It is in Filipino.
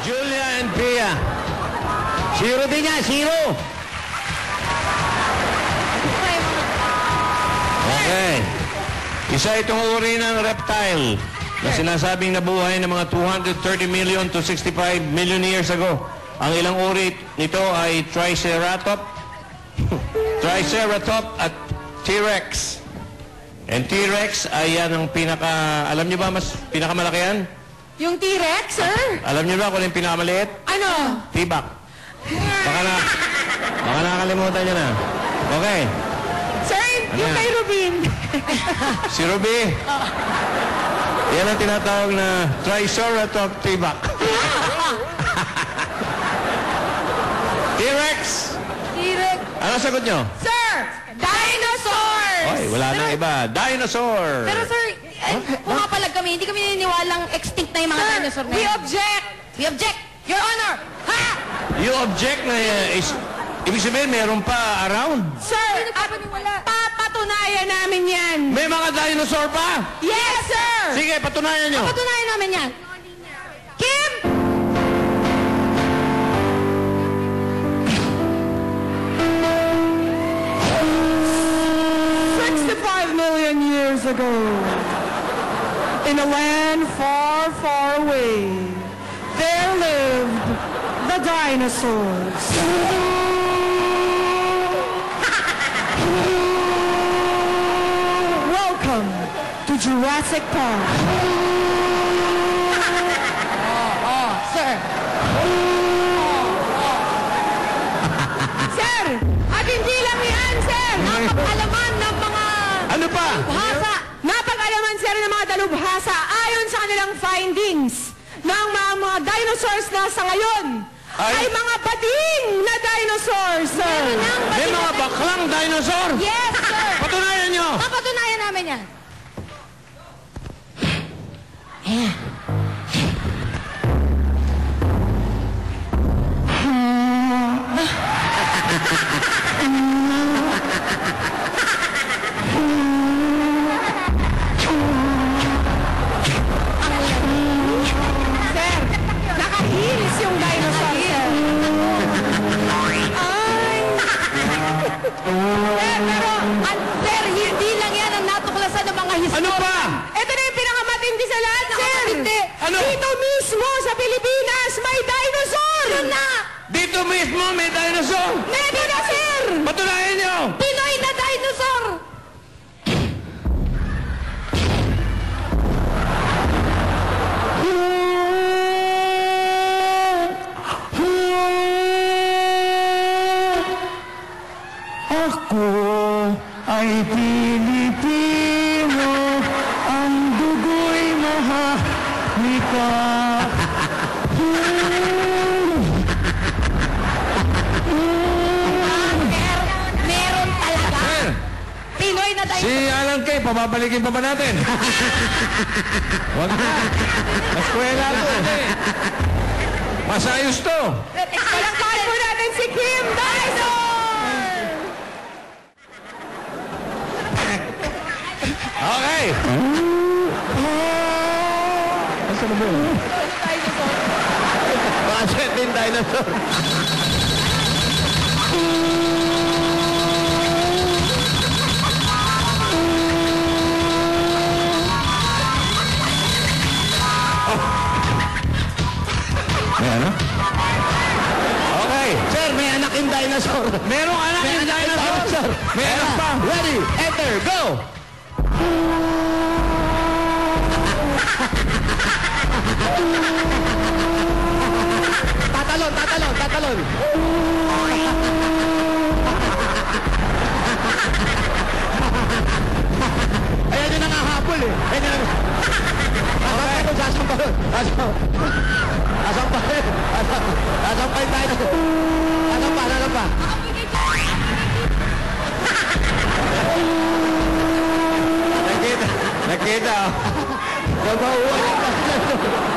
Julia and Pia. Zero din niya, zero. Okay. Isa itong uri ng reptile na sinasabing nabuhay ng mga 230 million to 65 million years ago. Ang ilang uri nito ay Triceratops, Triceratops at T-Rex. And T-Rex ay yan ang pinaka... Alam niyo ba mas pinakamalaki yan? Yung T-Rex, sir? Alam niyo ba kung yung pinakamaliit? Ano? Tibak. Baka nakalimutan niyo na. Okay. Sir, yung kay Rubin. Si Ruby. Yan ang tinatawag na Triceratops Tibak. T-Rex. T-Rex. Ano sagot nyo? Sir, dinosaurs! Oy, wala nang iba. Dinosaur. Pero sir, pumapalag kami, hindi kami naniniwalang extinct na yung mga dinosaur na We yun. object! We object! Your Honor! Ha? You object na ibig sabihin meron pa around. Sir, papatunayan namin yan! May mga dinosaur pa? Yes, sir! Sige, patunayan nyo. Patunayan namin yan. Kim! 65 million years ago, in a land far, far away, there lived the dinosaurs. Welcome to Jurassic Park. Sir. Sir, at hindi lang yan, sir. Napakalaman ng mga Ano pa? bahasa. Napag-alaman sir ng mga dalubhasa ayon sa kanilang findings ng mga dinosaurs na sa ngayon ay mga bading na dinosaurs, sir. May mga baklang dinosaur? Yes, sir. Patunayan nyo. Papatunayan namin yan. Sir, nakahilis yung dinosaur, sir. Sir, hindi lang yan ang natuklasan ng mga history. Ano pa? Ito na yung pinakamatindi sa lahat, sir. Nakamatindi. Ano? Dito mismo sa Pilipinas may dinosaur. Yun na! Dito mismo may dinosaur. Meron na, sir. Patunayan nyo. Pinoy na dinosaur! Ako ay Pilipino, ang dugo'y mahahika. Meron talaga! Sir, Pinoy na si dinosaur! Alan Kay, papabalikin pa ba natin? Wag na. Maskwela to. Masayos to. Palakpakan po natin si Kim Dinosaur! Okay. Asa na ba? Bakit din dinosaur? May ano? Okay. Sir, may anak yung dinosaur. Merong anak yung dinosaur. May anak pa. Ready, enter, go! Tatalon, tatalon, tatalon. Ayan yung nangahabol eh. Ayan yung sasampalon. Sasampalon. Sasampalon tayo. Ano pa? Nakita. Nagmauwan yung dinosaur.